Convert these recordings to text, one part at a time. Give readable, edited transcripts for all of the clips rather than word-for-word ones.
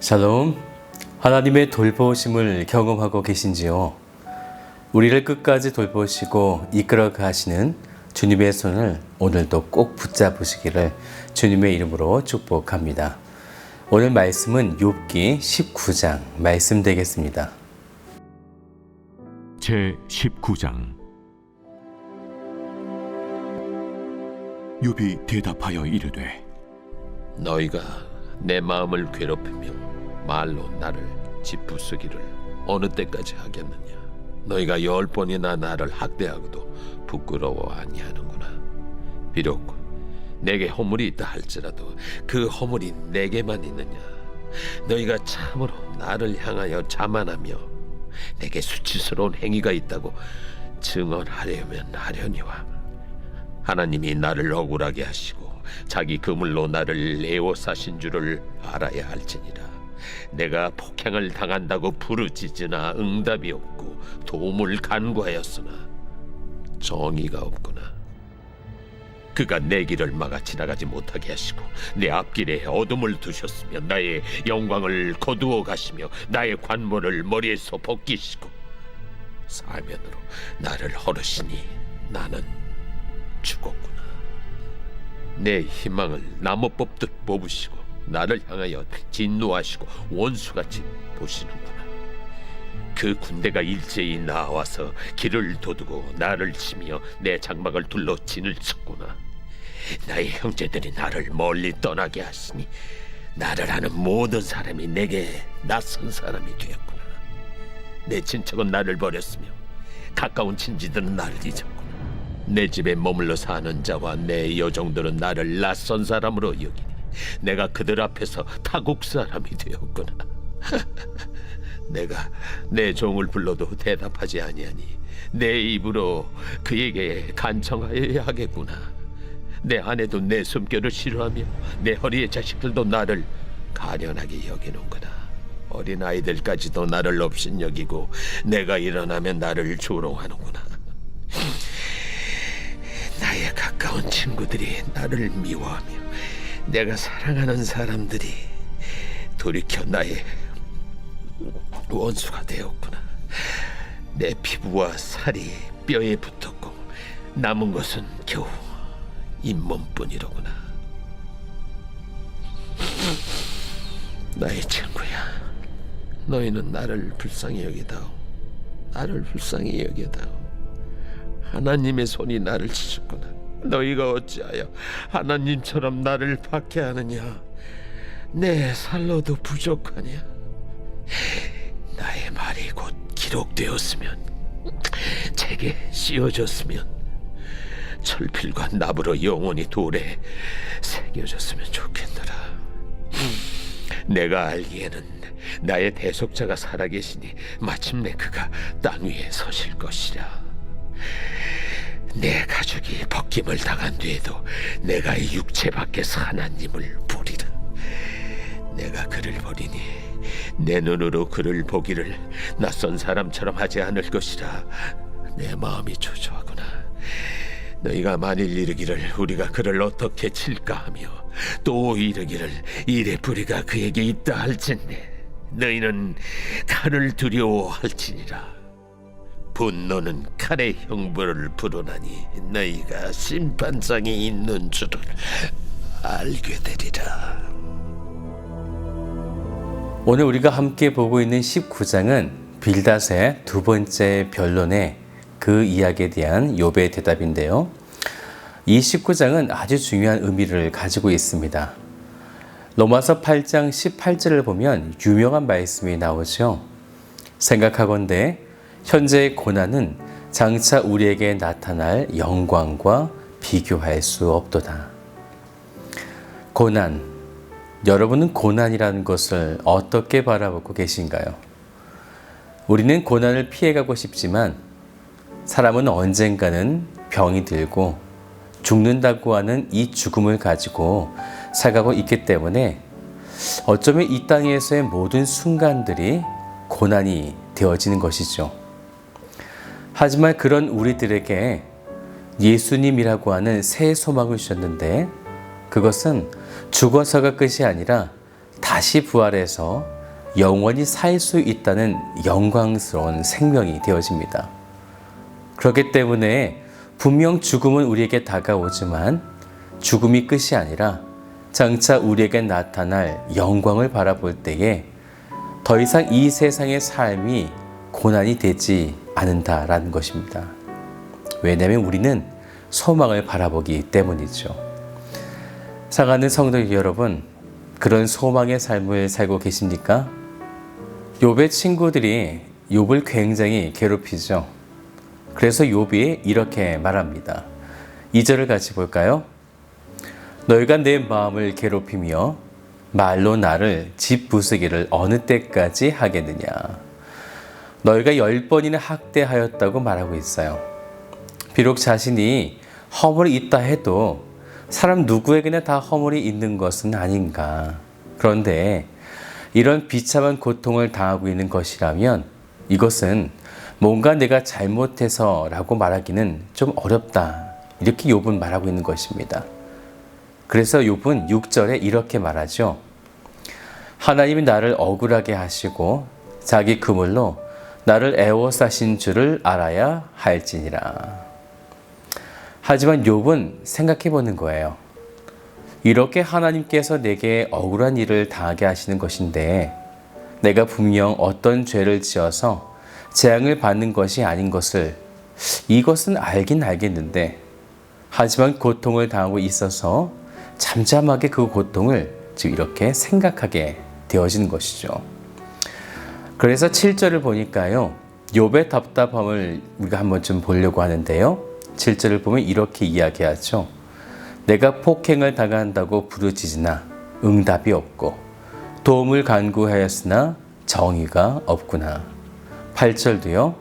샬롬, 하나님의 돌보심을 경험하고 계신지요? 우리를 끝까지 돌보시고 이끌어 가시는 주님의 손을 오늘도 꼭 붙잡으시기를 주님의 이름으로 축복합니다. 오늘 말씀은 욥기 19장 말씀 되겠습니다. 제 19장. 욥이 대답하여 이르되 너희가 내 마음을 괴롭히며 말로 나를 짓부수기를 어느 때까지 하겠느냐. 너희가 10번이나 나를 학대하고도 부끄러워 아니하는구나. 비록 내게 허물이 있다 할지라도 그 허물이 내게만 있느냐. 너희가 참으로 나를 향하여 자만하며 내게 수치스러운 행위가 있다고 증언하려면 하려니와 하나님이 나를 억울하게 하시고 자기 그물로 나를 에워싸신 줄을 알아야 할지니라. 내가 폭행을 당한다고 부르짖으나 응답이 없고 도움을 간구하였으나 정의가 없구나. 그가 내 길을 막아 지나가지 못하게 하시고 내 앞길에 어둠을 두셨으며 나의 영광을 거두어 가시며 나의 관모를 머리에서 벗기시고 사면으로 나를 허르시니 나는 죽었구나. 내 희망을 나무 뽑듯 뽑으시고 나를 향하여 진노하시고 원수같이 보시는구나. 그 군대가 일제히 나와서 길을 도두고 나를 치며 내 장막을 둘러 진을 쳤구나. 나의 형제들이 나를 멀리 떠나게 하시니 나를 아는 모든 사람이 내게 낯선 사람이 되었구나. 내 친척은 나를 버렸으며 가까운 친지들은 나를 잊었구나. 내 집에 머물러 사는 자와 내 여종들은 나를 낯선 사람으로 여기니 내가 그들 앞에서 타국 사람이 되었구나. 내가 내 종을 불러도 대답하지 아니하니 내 입으로 그에게 간청하여야 하겠구나. 내 아내도 내 숨결을 싫어하며 내 허리의 자식들도 나를 가련하게 여기는구나. 어린아이들까지도 나를 업신여기고 내가 일어나면 나를 조롱하는구나. 나의 가까운 친구들이 나를 미워하며 내가 사랑하는 사람들이 돌이켜 나의 원수가 되었구나. 내 피부와 살이 뼈에 붙었고 남은 것은 겨우 잇몸뿐이로구나. 나의 친구야, 너희는 나를 불쌍히 여기다오. 나를 불쌍히 여기다오. 하나님의 손이 나를 치셨구나. 너희가 어찌하여 하나님처럼 나를 박해하느냐. 내 살로도 부족하냐. 나의 말이 곧 기록되었으면 책에 씌워졌으면 철필과 납으로 영원히 돌에 새겨졌으면 좋겠노라. 내가 알기에는 나의 대속자가 살아계시니 마침내 그가 땅 위에 서실 것이라. 내 가족이 벗김을 당한 뒤에도 내가 이 육체 밖에서 하나님을 보리라. 내가 그를 보리니 내 눈으로 그를 보기를 낯선 사람처럼 하지 않을 것이라. 내 마음이 초조하구나. 너희가 만일 이르기를 우리가 그를 어떻게 칠까 하며 또 이르기를 이래 뿌리가 그에게 있다 할진대 너희는 칼을 두려워할지니라. 분노는 칼의 형벌을 부르나니 너희가 심판장이 있는 줄을 알게 되리라. 오늘 우리가 함께 보고 있는 19장은 빌닷의 두 번째 변론의 그 이야기에 대한 욥의 대답인데요. 이 19장은 아주 중요한 의미를 가지고 있습니다. 로마서 8장 18절을 보면 유명한 말씀이 나오죠. 생각하건대 현재의 고난은 장차 우리에게 나타날 영광과 비교할 수 없도다. 고난, 여러분은 고난이라는 것을 어떻게 바라보고 계신가요? 우리는 고난을 피해가고 싶지만 사람은 언젠가는 병이 들고 죽는다고 하는 이 죽음을 가지고 살아가고 있기 때문에 어쩌면 이 땅에서의 모든 순간들이 고난이 되어지는 것이죠. 하지만 그런 우리들에게 예수님이라고 하는 새 소망을 주셨는데 그것은 죽어서가 끝이 아니라 다시 부활해서 영원히 살 수 있다는 영광스러운 생명이 되어집니다. 그렇기 때문에 분명 죽음은 우리에게 다가오지만 죽음이 끝이 아니라 장차 우리에게 나타날 영광을 바라볼 때에 더 이상 이 세상의 삶이 고난이 되지 않는다라는 것입니다. 왜냐하면 우리는 소망을 바라보기 때문이죠. 사랑하는 성도 여러분, 그런 소망의 삶을 살고 계십니까? 욥의 친구들이 욥을 굉장히 괴롭히죠. 그래서 욥이 이렇게 말합니다. 2절을 같이 볼까요? 너희가 내 마음을 괴롭히며 말로 나를 짓부수기를 어느 때까지 하겠느냐. 너희가 10번이나 학대하였다고 말하고 있어요. 비록 자신이 허물이 있다 해도 사람 누구에게나 다 허물이 있는 것은 아닌가. 그런데 이런 비참한 고통을 당하고 있는 것이라면 이것은 뭔가 내가 잘못해서라고 말하기는 좀 어렵다. 이렇게 욥은 말하고 있는 것입니다. 그래서 욥은 6절에 이렇게 말하죠. 하나님이 나를 억울하게 하시고 자기 그물로 나를 애워싸신 줄을 알아야 할지니라. 하지만 욥은 생각해 보는 거예요. 이렇게 하나님께서 내게 억울한 일을 당하게 하시는 것인데 내가 분명 어떤 죄를 지어서 재앙을 받는 것이 아닌 것을 이것은 알긴 알겠는데 하지만 고통을 당하고 있어서 잠잠하게 그 고통을 지금 이렇게 생각하게 되어지는 것이죠. 그래서 7절을 보니까요. 욥의 답답함을 우리가 한번 좀 보려고 하는데요. 7절을 보면 이렇게 이야기하죠. 내가 폭행을 당한다고 부르짖으나 응답이 없고 도움을 간구하였으나 정의가 없구나. 8절도요.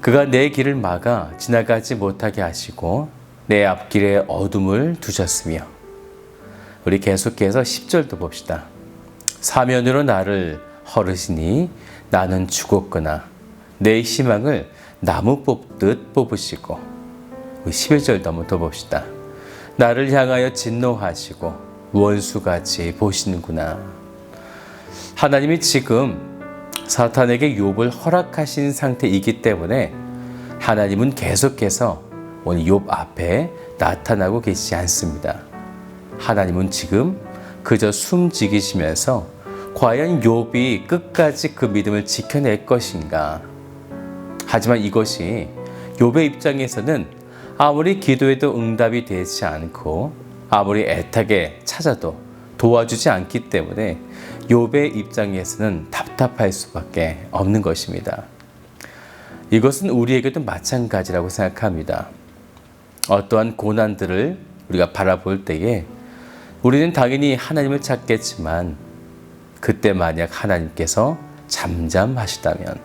그가 내 길을 막아 지나가지 못하게 하시고 내 앞길에 어둠을 두셨으며 우리 계속해서 10절도 봅시다. 사면으로 나를 허르시니 나는 죽었거나 내 희망을 나무 뽑듯 뽑으시고 우리 11절도 한번 더 봅시다. 나를 향하여 진노하시고 원수같이 보시는구나. 하나님이 지금 사탄에게 욥을 허락하신 상태이기 때문에 하나님은 계속해서 오늘 욥 앞에 나타나고 계시지 않습니다. 하나님은 지금 그저 숨지기시면서 과연 욥이 끝까지 그 믿음을 지켜낼 것인가. 하지만 이것이 욥의 입장에서는 아무리 기도해도 응답이 되지 않고 아무리 애타게 찾아도 도와주지 않기 때문에 욥의 입장에서는 답답할 수밖에 없는 것입니다. 이것은 우리에게도 마찬가지라고 생각합니다. 어떠한 고난들을 우리가 바라볼 때에 우리는 당연히 하나님을 찾겠지만 그때 만약 하나님께서 잠잠하시다면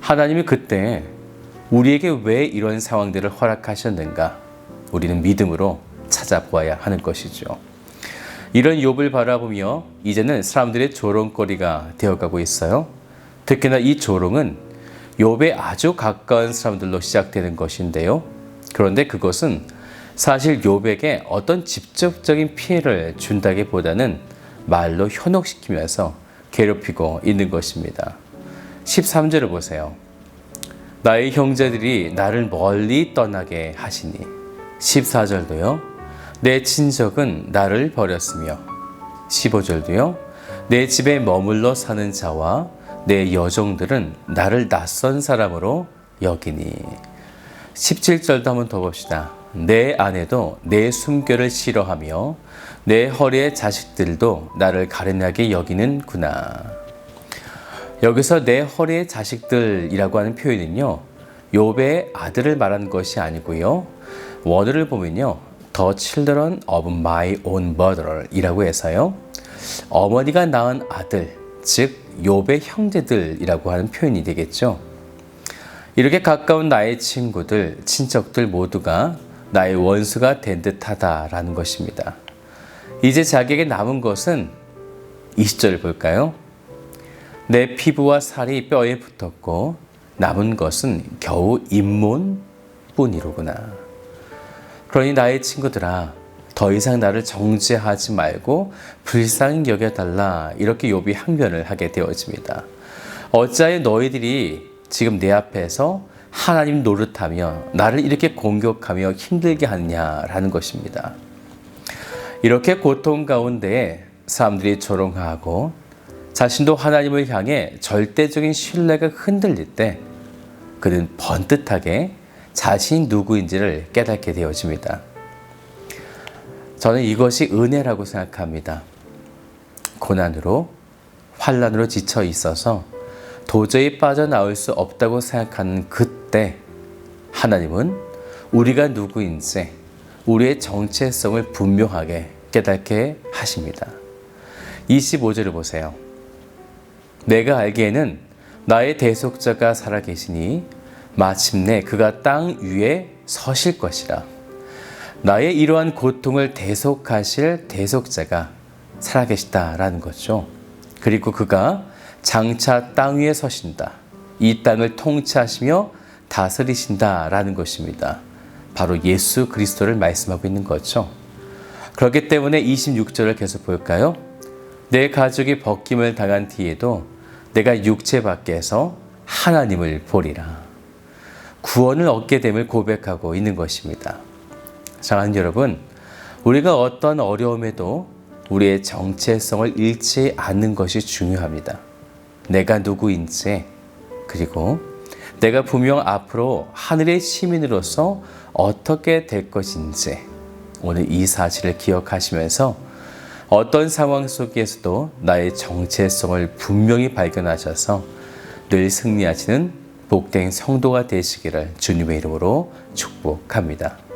하나님이 그때 우리에게 왜 이런 상황들을 허락하셨는가 우리는 믿음으로 찾아보아야 하는 것이죠. 이런 욥을 바라보며 이제는 사람들의 조롱거리가 되어가고 있어요. 특히나 이 조롱은 욥의 아주 가까운 사람들로 시작되는 것인데요. 그런데 그것은 사실 욥에게 어떤 직접적인 피해를 준다기보다는 말로 현혹시키면서 괴롭히고 있는 것입니다. 13절을 보세요. 나의 형제들이 나를 멀리 떠나게 하시니 14절도요. 내 친척은 나를 버렸으며 15절도요. 내 집에 머물러 사는 자와 내 여종들은 나를 낯선 사람으로 여기니 17절도 한번 더 봅시다. 내 아내도 내 숨결을 싫어하며 내 허리의 자식들도 나를 가련하게 여기는구나. 여기서 내 허리의 자식들이라고 하는 표현은요. 욥의 아들을 말하는 것이 아니고요. 원어를 보면요. The children of my own mother 이라고 해서요. 어머니가 낳은 아들, 즉 욥의 형제들이라고 하는 표현이 되겠죠. 이렇게 가까운 나의 친구들, 친척들 모두가 나의 원수가 된 듯하다라는 것입니다. 이제 자기에게 남은 것은 20절을 볼까요? 내 피부와 살이 뼈에 붙었고 남은 것은 겨우 잇몸뿐이로구나. 그러니 나의 친구들아, 더 이상 나를 정죄하지 말고 불쌍히 여겨달라. 이렇게 욥이 항변을 하게 되어집니다. 어찌하여 너희들이 지금 내 앞에서 하나님 노릇하며 나를 이렇게 공격하며 힘들게 하느냐라는 것입니다. 이렇게 고통 가운데 사람들이 조롱하고 자신도 하나님을 향해 절대적인 신뢰가 흔들릴 때 그는 번듯하게 자신이 누구인지를 깨닫게 되어집니다. 저는 이것이 은혜라고 생각합니다. 고난으로, 환난으로 지쳐 있어서 도저히 빠져나올 수 없다고 생각하는 그때 하나님은 우리가 누구인지 우리의 정체성을 분명하게 깨닫게 하십니다. 25절을 보세요. 내가 알기에는 나의 대속자가 살아계시니 마침내 그가 땅 위에 서실 것이라. 나의 이러한 고통을 대속하실 대속자가 살아계시다라는 거죠. 그리고 그가 장차 땅 위에 서신다. 이 땅을 통치하시며 다스리신다라는 것입니다. 바로 예수 그리스도를 말씀하고 있는 거죠. 그렇기 때문에 26절을 계속 볼까요? 내 가족이 벗김을 당한 뒤에도 내가 육체 밖에서 하나님을 보리라. 구원을 얻게 됨을 고백하고 있는 것입니다. 사랑하는 여러분, 우리가 어떤 어려움에도 우리의 정체성을 잃지 않는 것이 중요합니다. 내가 누구인지, 그리고 내가 분명 앞으로 하늘의 시민으로서 어떻게 될 것인지 오늘 이 사실을 기억하시면서 어떤 상황 속에서도 나의 정체성을 분명히 발견하셔서 늘 승리하시는 복된 성도가 되시기를 주님의 이름으로 축복합니다.